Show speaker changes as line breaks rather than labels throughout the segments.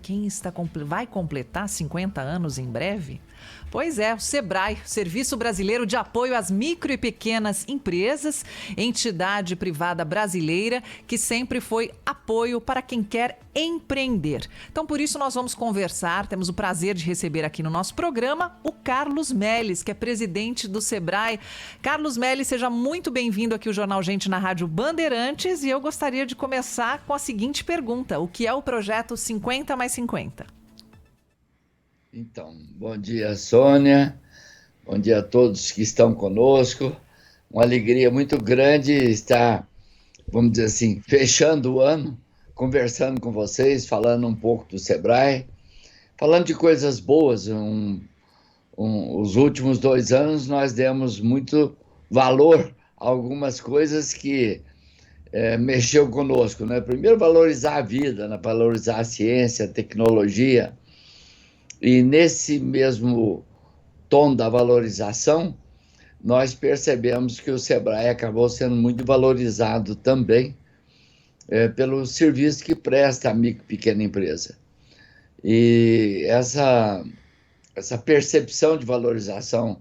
Quem vai completar 50 anos em breve? Pois é, o SEBRAE, Serviço Brasileiro de Apoio às Micro e Pequenas Empresas, entidade privada brasileira que sempre foi apoio para quem quer empreender. Então, por isso, nós vamos conversar, temos o prazer de receber aqui no nosso programa o Carlos Melles, que é presidente do SEBRAE. Carlos Melles, seja muito bem-vindo aqui ao Jornal Gente na Rádio Bandeirantes, e eu gostaria de começar com a seguinte pergunta: o que é o projeto 50 mais 50?
Então, bom dia, Sônia. Bom dia a todos que estão conosco. Uma alegria muito grande estar, vamos dizer assim, fechando o ano, conversando com vocês, falando um pouco do SEBRAE, falando de coisas boas. Os últimos 2 anos nós demos muito valor a algumas coisas que mexeu conosco, né? Primeiro, valorizar a vida, né? Valorizar a ciência, a tecnologia. E nesse mesmo tom da valorização, nós percebemos que o SEBRAE acabou sendo muito valorizado também pelo serviço que presta à micro e pequena empresa. E essa percepção de valorização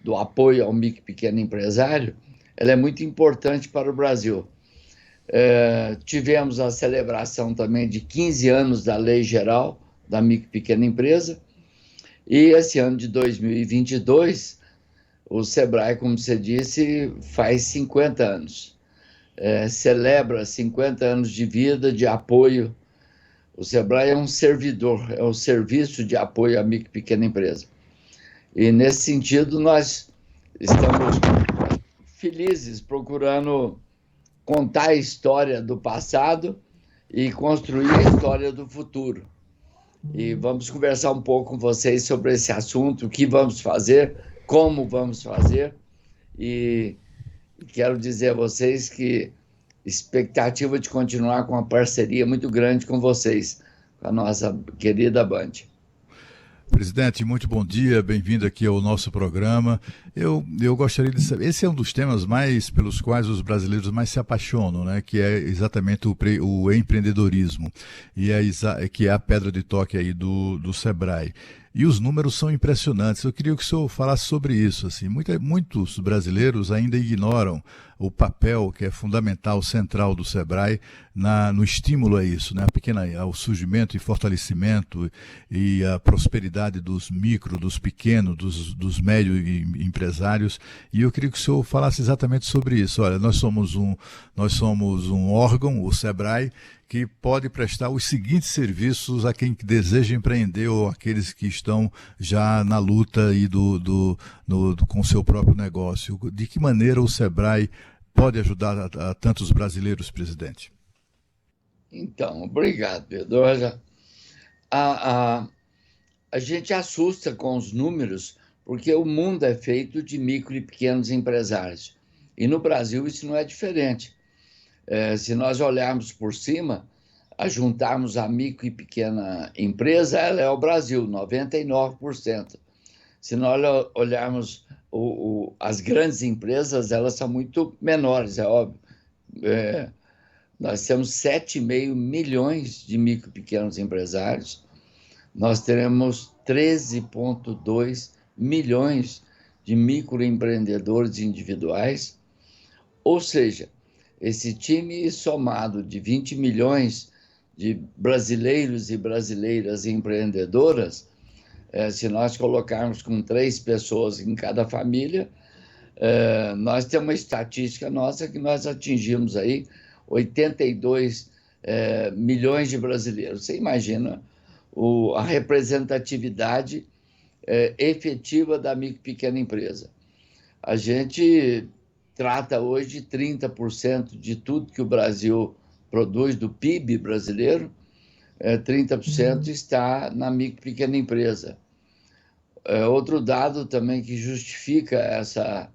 do apoio ao micro e pequeno empresário, ela é muito importante para o Brasil. Tivemos a celebração também de 15 anos da Lei Geral da Micro e Pequena Empresa, e esse ano de 2022, o SEBRAE, como você disse, faz 50 anos. Celebra 50 anos de vida, de apoio. O SEBRAE é um servidor, é um serviço de apoio à micro e pequena empresa. E, nesse sentido, nós estamos felizes procurando contar a história do passado e construir a história do futuro. E vamos conversar um pouco com vocês sobre esse assunto, o que vamos fazer, como vamos fazer. E quero dizer a vocês que expectativa de continuar com uma parceria muito grande com vocês, com a nossa querida Band.
Presidente, muito bom dia, bem-vindo aqui ao nosso programa. Eu gostaria de saber, esse é um dos temas mais pelos quais os brasileiros mais se apaixonam, né? Que é exatamente o empreendedorismo, que é a pedra de toque aí do SEBRAE. E os números são impressionantes. Eu queria que o senhor falasse sobre isso. Assim, muitos brasileiros ainda ignoram o papel que é fundamental, central do SEBRAE no estímulo a isso, né? Ao surgimento e fortalecimento e a prosperidade dos micro, dos pequenos, dos médios empresários. E eu queria que o senhor falasse exatamente sobre isso. Olha, nós somos um órgão, o SEBRAE, que pode prestar os seguintes serviços a quem deseja empreender ou aqueles que estão já na luta e com o seu próprio negócio. De que maneira o SEBRAE pode ajudar a tantos brasileiros, presidente?
Então, obrigado, Pedro. Olha, a gente assusta com os números, porque o mundo é feito de micro e pequenos empresários. E no Brasil isso não é diferente. Se nós olharmos por cima, juntarmos a micro e pequena empresa, ela é o Brasil, 99%. Se nós olharmos as grandes empresas, elas são muito menores, é óbvio. Nós temos 7,5 milhões de micro e pequenos empresários, nós teremos 13,2 milhões de microempreendedores individuais, ou seja, esse time somado de 20 milhões de brasileiros e brasileiras empreendedoras, se nós colocarmos com 3 pessoas em cada família, nós temos uma estatística nossa que nós atingimos aí 82 milhões de brasileiros. Você imagina a representatividade efetiva da micro e pequena empresa. A gente trata hoje de 30% de tudo que o Brasil produz, do PIB brasileiro, 30% está na micro e pequena empresa. Outro dado também que justifica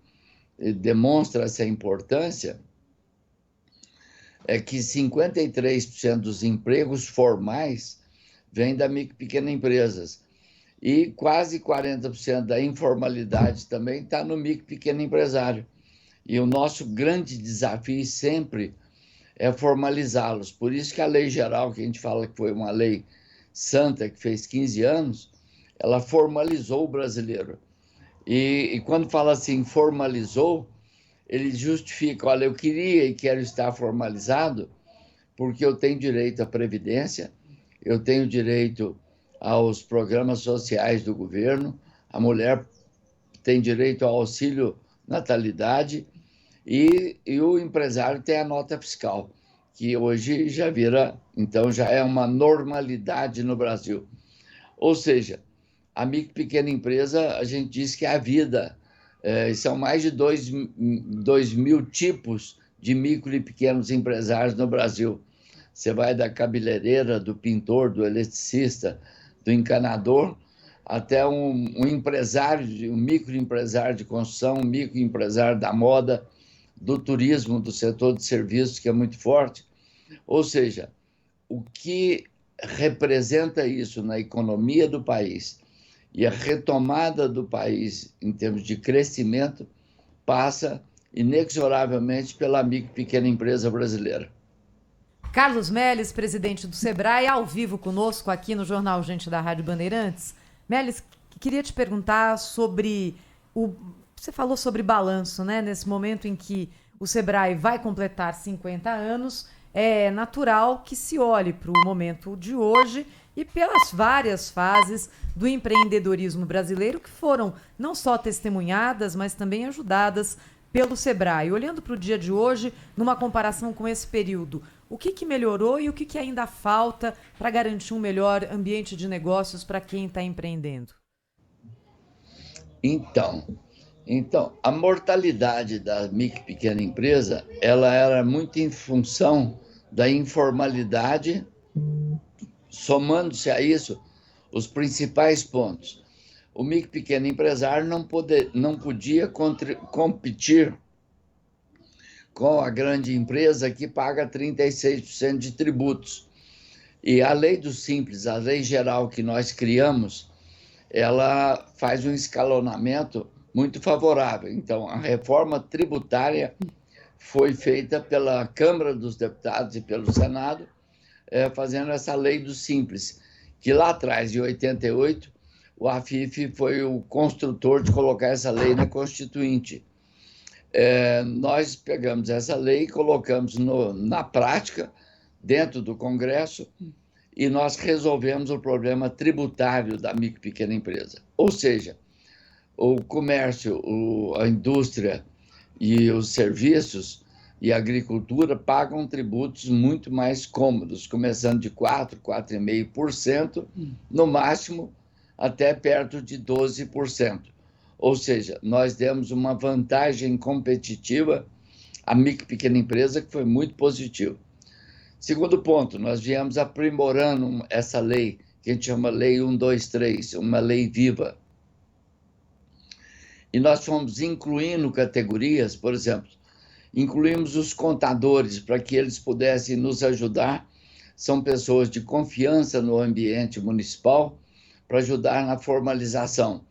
demonstra essa importância, é que 53% dos empregos formais vêm da micro e pequena empresas. E quase 40% da informalidade também está no micro e pequeno empresário. E o nosso grande desafio sempre é formalizá-los. Por isso que a Lei Geral, que a gente fala que foi uma lei Santa, que fez 15 anos, ela formalizou o brasileiro. E quando fala assim, formalizou, ele justifica, olha, eu queria e quero estar formalizado porque eu tenho direito à previdência, eu tenho direito aos programas sociais do governo, a mulher tem direito ao auxílio natalidade e o empresário tem a nota fiscal, que hoje já vira, então já é uma normalidade no Brasil. Ou seja, a micro e pequena empresa, a gente diz que é a vida. São mais de 2 mil tipos de micro e pequenos empresários no Brasil. Você vai da cabeleireira, do pintor, do eletricista, do encanador, até um empresário, um microempresário de construção, um microempresário da moda, do turismo, do setor de serviços, que é muito forte. Ou seja, o que representa isso na economia do país e a retomada do país em termos de crescimento passa inexoravelmente pela micro e pequena empresa brasileira.
Carlos Melles, presidente do Sebrae, ao vivo conosco aqui no Jornal Gente da Rádio Bandeirantes. Melles, queria te perguntar sobre você falou sobre balanço, né? Nesse momento em que o Sebrae vai completar 50 anos, é natural que se olhe para o momento de hoje e pelas várias fases do empreendedorismo brasileiro que foram não só testemunhadas, mas também ajudadas pelo Sebrae. Olhando para o dia de hoje, numa comparação com esse período, o que melhorou e o que ainda falta para garantir um melhor ambiente de negócios para quem está empreendendo?
Então, a mortalidade da micro e pequena empresa, ela era muito em função da informalidade, somando-se a isso os principais pontos. O micro e pequeno empresário não podia competir com a grande empresa que paga 36% de tributos. E a lei do Simples, a lei geral que nós criamos, ela faz um escalonamento muito favorável. Então, a reforma tributária foi feita pela Câmara dos Deputados e pelo Senado, fazendo essa lei do Simples, que lá atrás, em 88, o AFIF foi o construtor de colocar essa lei na Constituinte. Nós pegamos essa lei e colocamos na prática, dentro do Congresso, e nós resolvemos o problema tributário da micro e pequena empresa. Ou seja, o comércio, a indústria e os serviços e a agricultura pagam tributos muito mais cômodos, começando de 4%, 4,5%, no máximo até perto de 12%. Ou seja, nós demos uma vantagem competitiva à micro e pequena empresa que foi muito positiva. Segundo ponto, nós viemos aprimorando essa lei, que a gente chama Lei 123, uma lei viva. E nós fomos incluindo categorias, por exemplo, incluímos os contadores para que eles pudessem nos ajudar. São pessoas de confiança no ambiente municipal para ajudar na formalização.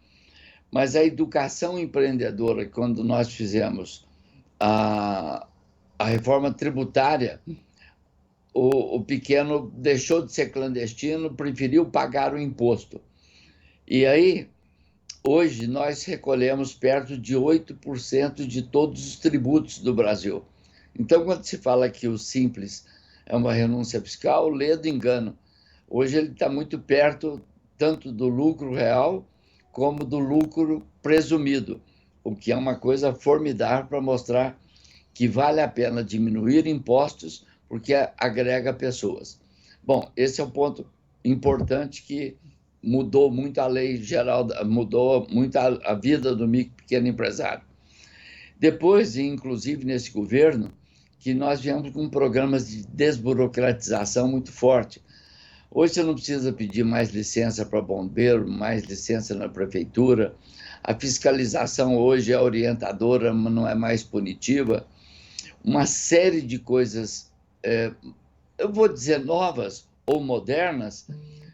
Mas a educação empreendedora, quando nós fizemos a reforma tributária, o pequeno deixou de ser clandestino, preferiu pagar o imposto. E aí, hoje, nós recolhemos perto de 8% de todos os tributos do Brasil. Então, quando se fala que o Simples é uma renúncia fiscal, lê do engano. Hoje ele está muito perto tanto do lucro real como do lucro presumido, o que é uma coisa formidável para mostrar que vale a pena diminuir impostos porque agrega pessoas. Bom, esse é um ponto importante que mudou muito a lei geral, mudou muito a vida do micro e pequeno empresário. Depois, inclusive nesse governo, que nós viemos com programas de desburocratização muito forte. Hoje você não precisa pedir mais licença para bombeiro, mais licença na prefeitura. A fiscalização hoje é orientadora, mas não é mais punitiva. Uma série de coisas, eu vou dizer novas ou modernas,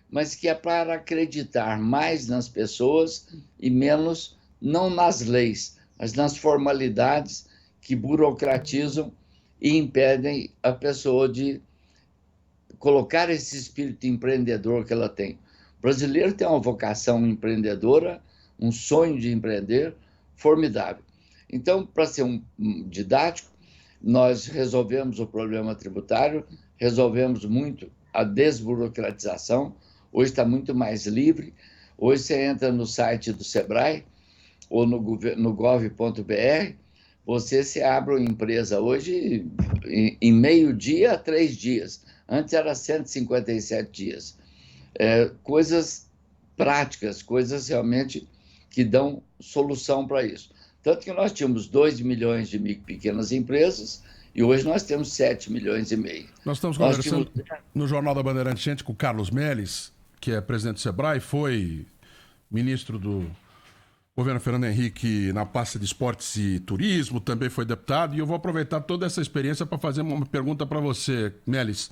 mas que é para acreditar mais nas pessoas e menos, não nas leis, mas nas formalidades que burocratizam e impedem a pessoa de colocar esse espírito empreendedor que ela tem. O brasileiro tem uma vocação empreendedora, um sonho de empreender formidável. Então, para ser um didático, nós resolvemos o problema tributário, resolvemos muito a desburocratização, hoje está muito mais livre. Hoje você entra no site do Sebrae ou no gov.br, você se abre uma empresa hoje em meio-dia a 3 dias. Antes era 157 dias. Coisas práticas, coisas realmente que dão solução para isso. Tanto que nós tínhamos 2 milhões de micro e pequenas empresas e hoje nós temos 7 milhões e meio.
Nós estamos conversando no Jornal da Bandeirantes Gente com o Carlos Melles, que é presidente do Sebrae, foi ministro do governo Fernando Henrique na pasta de esportes e turismo, também foi deputado, e eu vou aproveitar toda essa experiência para fazer uma pergunta para você, Melles.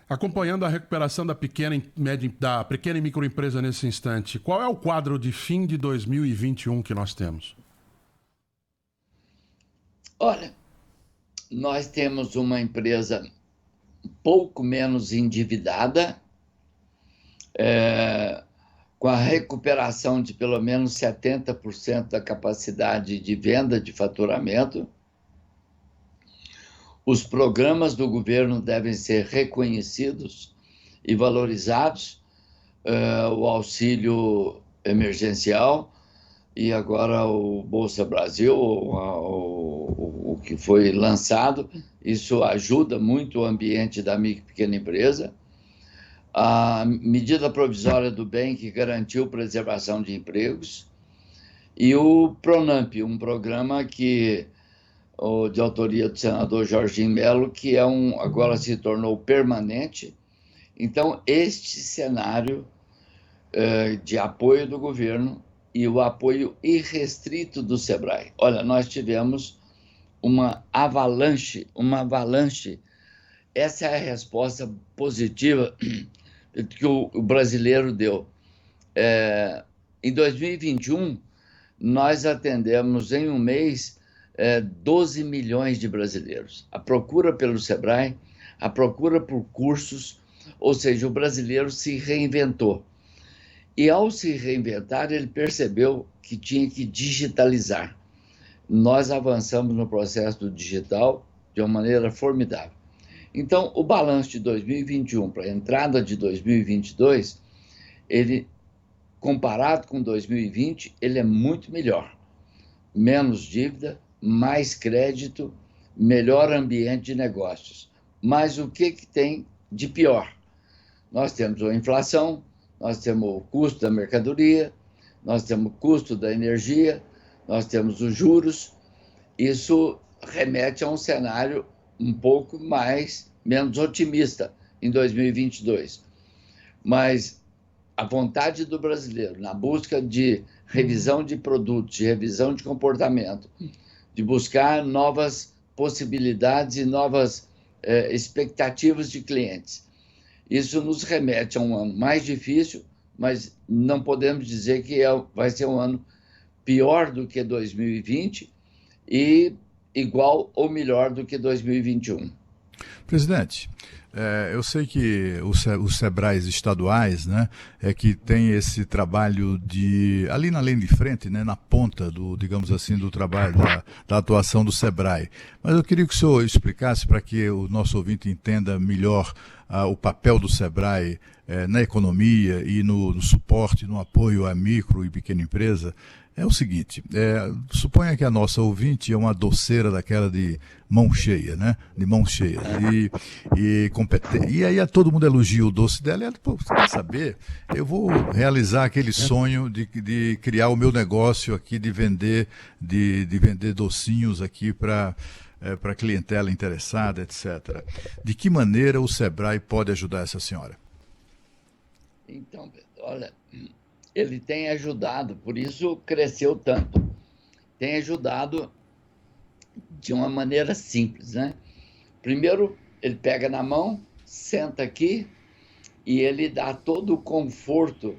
Acompanhando a recuperação da pequena e microempresa nesse instante, qual é o quadro de fim de 2021 que nós temos?
Olha, nós temos uma empresa um pouco menos endividada, com a recuperação de pelo menos 70% da capacidade de venda de faturamento. Os programas do governo devem ser reconhecidos e valorizados, o auxílio emergencial e agora o Bolsa Brasil, o que foi lançado, isso ajuda muito o ambiente da micro e pequena empresa. A medida provisória do bem que garantiu preservação de empregos e o Pronamp, um programa que de autoria do senador Jorginho Melo, que agora se tornou permanente. Então, este cenário de apoio do governo e o apoio irrestrito do Sebrae. Olha, nós tivemos uma avalanche. Essa é a resposta positiva que o brasileiro deu. Em 2021, nós atendemos em um mês 12 milhões de brasileiros. A procura pelo Sebrae, a procura por cursos, ou seja, o brasileiro se reinventou. E ao se reinventar, ele percebeu que tinha que digitalizar. Nós avançamos no processo do digital de uma maneira formidável. Então, o balanço de 2021 para a entrada de 2022, ele, comparado com 2020, ele é muito melhor. Menos dívida, mais crédito, melhor ambiente de negócios. Mas o que tem de pior? Nós temos a inflação, nós temos o custo da mercadoria, nós temos o custo da energia, nós temos os juros. Isso remete a um cenário um pouco menos otimista em 2022. Mas a vontade do brasileiro na busca de revisão de produtos, de revisão de comportamento, de buscar novas possibilidades e novas expectativas de clientes. Isso nos remete a um ano mais difícil, mas não podemos dizer que vai ser um ano pior do que 2020 e igual ou melhor do que 2021.
Presidente, eu sei que os Sebrais estaduais, né, que tem esse trabalho ali na linha de frente, né, na ponta digamos assim, do trabalho, da atuação do Sebrae. Mas eu queria que o senhor explicasse para que o nosso ouvinte entenda melhor o papel do Sebrae na economia e no suporte, no apoio à micro e pequena empresa. É o seguinte, suponha que a nossa ouvinte é uma doceira daquela de mão cheia, né? De mão cheia. E competente. E aí todo mundo elogia o doce dela e ela, você quer saber? Eu vou realizar aquele sonho de criar o meu negócio aqui, de vender docinhos aqui para clientela interessada, etc. De que maneira o Sebrae pode ajudar essa senhora?
Então, olha, ele tem ajudado, por isso cresceu tanto. Tem ajudado de uma maneira simples, né? Primeiro, ele pega na mão, senta aqui e ele dá todo o conforto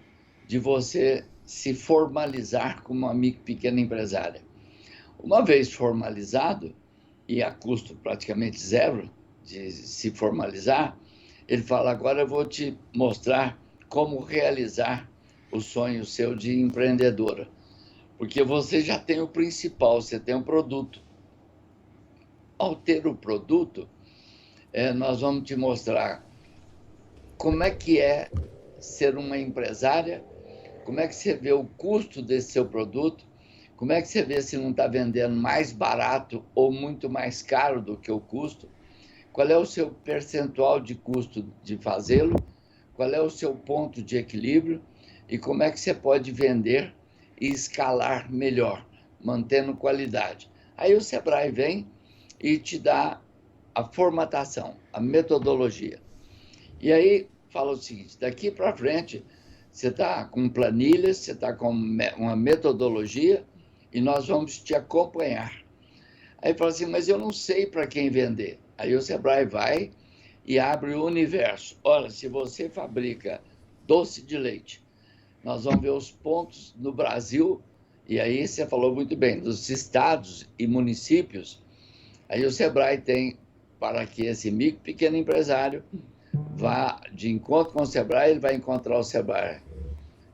de você se formalizar como uma micro pequena empresária. Uma vez formalizado, e a custo praticamente zero de se formalizar, Ele fala, agora eu vou te mostrar como realizar o sonho seu de empreendedora. Porque você já tem o principal, você tem um produto. Ao ter o produto, nós vamos te mostrar como é que é ser uma empresária, como é que você vê o custo desse seu produto, como é que você vê se não está vendendo mais barato ou muito mais caro do que o custo, qual é o seu percentual de custo de fazê-lo, qual é o seu ponto de equilíbrio e como é que você pode vender e escalar melhor, mantendo qualidade. Aí o Sebrae vem e te dá a formatação, a metodologia. E aí fala o seguinte, daqui para frente você está com planilhas, você está com uma metodologia e nós vamos te acompanhar. Aí fala assim, mas eu não sei para quem vender. Aí o Sebrae vai e abre o universo. Olha, se você fabrica doce de leite, nós vamos ver os pontos no Brasil, e aí você falou muito bem, dos estados e municípios, aí o Sebrae tem para que esse micro pequeno empresário vá de encontro com o Sebrae, ele vai encontrar o Sebrae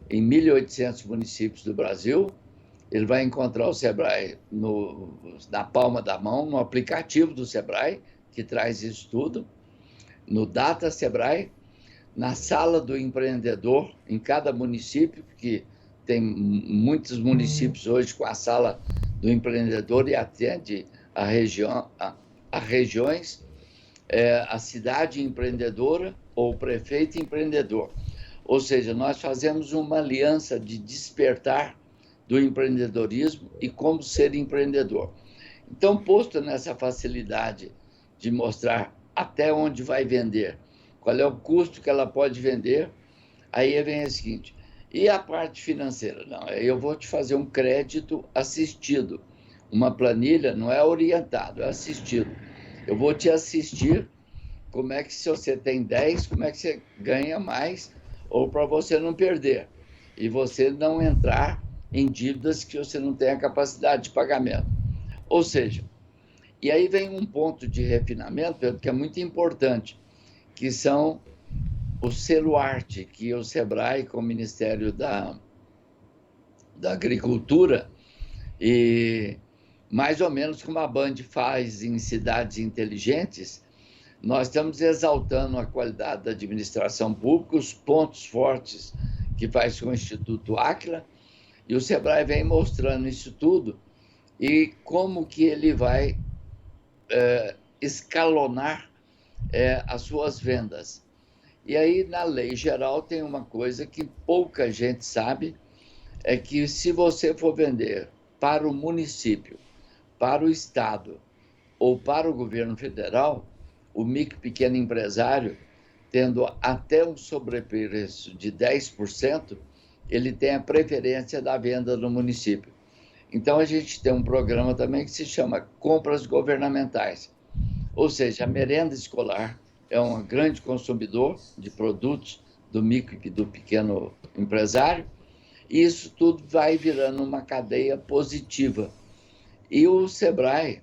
em 1.800 municípios do Brasil, ele vai encontrar o Sebrae na palma da mão, no aplicativo do Sebrae, que traz isso tudo, no Data Sebrae, na sala do empreendedor, em cada município, porque tem muitos municípios hoje com a sala do empreendedor e atende a regiões, a cidade empreendedora ou o prefeito empreendedor. Ou seja, nós fazemos uma aliança de despertar do empreendedorismo e como ser empreendedor. Então, posto nessa facilidade de mostrar até onde vai vender, qual é o custo que ela pode vender, aí vem o seguinte, e a parte financeira? Não, eu vou te fazer um crédito assistido. Uma planilha não é orientado, é assistido. Eu vou te assistir como é que, se você tem 10, como é que você ganha mais, ou para você não perder, e você não entrar em dívidas que você não tem a capacidade de pagamento. Ou seja, e aí vem um ponto de refinamento, Pedro, que é muito importante, que são o selo arte, que o Sebrae, com o Ministério da Agricultura, e mais ou menos como a Band faz em cidades inteligentes, nós estamos exaltando a qualidade da administração pública, os pontos fortes que faz com o Instituto Áquila, e o Sebrae vem mostrando isso tudo e como que ele vai escalonar as suas vendas. E aí, na lei geral, tem uma coisa que pouca gente sabe, é que se você for vender para o município, para o estado ou para o governo federal, o micro e pequeno empresário, tendo até um sobrepreço de 10%, ele tem a preferência da venda no município. Então, a gente tem um programa também que se chama Compras Governamentais. Ou seja, a merenda escolar é um grande consumidor de produtos do micro e do pequeno empresário, e isso tudo vai virando uma cadeia positiva. E o Sebrae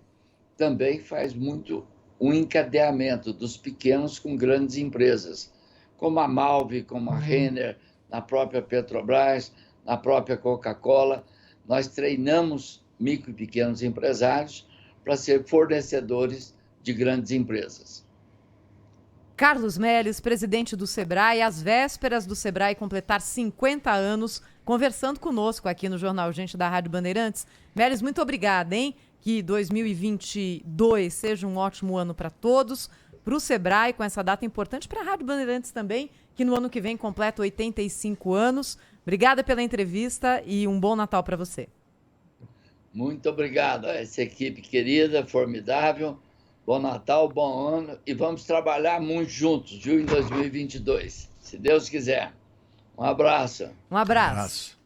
também faz muito um encadeamento dos pequenos com grandes empresas, como a Malve, como a Renner, na própria Petrobras, na própria Coca-Cola. Nós treinamos micro e pequenos empresários para ser fornecedores de grandes empresas.
Carlos Melles, presidente do Sebrae, às vésperas do Sebrae completar 50 anos, conversando conosco aqui no Jornal Gente da Rádio Bandeirantes. Melles, muito obrigada, hein? Que 2022 seja um ótimo ano para todos, para o Sebrae, com essa data importante, para a Rádio Bandeirantes também, que no ano que vem completa 85 anos. Obrigada pela entrevista e um bom Natal para você.
Muito obrigado a essa equipe querida, formidável. Bom Natal, bom ano e vamos trabalhar muito juntos, viu, em 2022, se Deus quiser. Um abraço.
Um abraço.